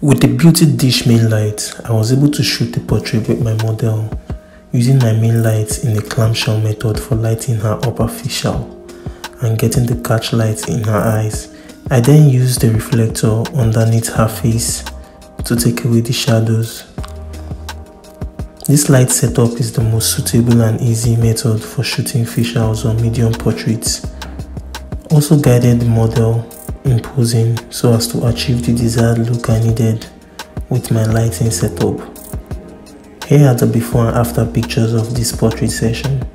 With the Beauty Dish main light, I was able to shoot the portrait with my model using my main light in the clamshell method for lighting her upper facial and getting the catch light in her eyes. I then used the reflector underneath her face to take away the shadows. This light setup is the most suitable and easy method for shooting facials or medium portraits. Also guided the model in posing so as to achieve the desired look I needed with my lighting setup. Here are the before and after pictures of this portrait session.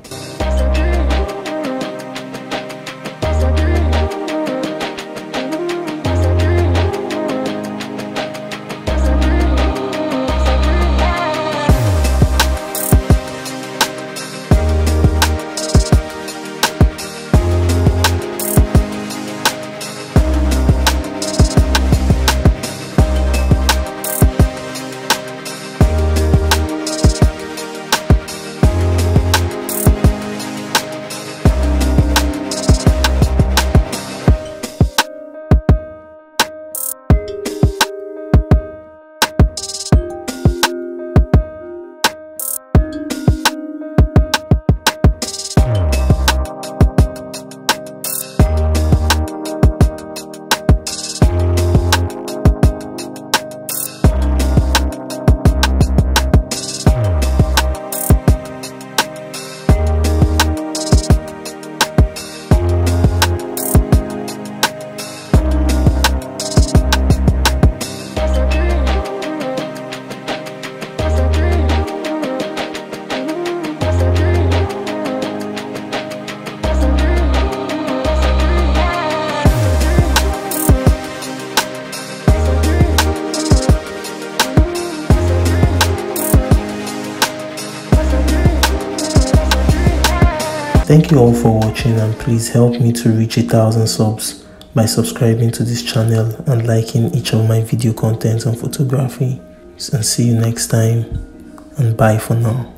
Thank you all for watching, and please help me to reach 1,000 subs by subscribing to this channel and liking each of my video contents on photography. And see you next time, and bye for now.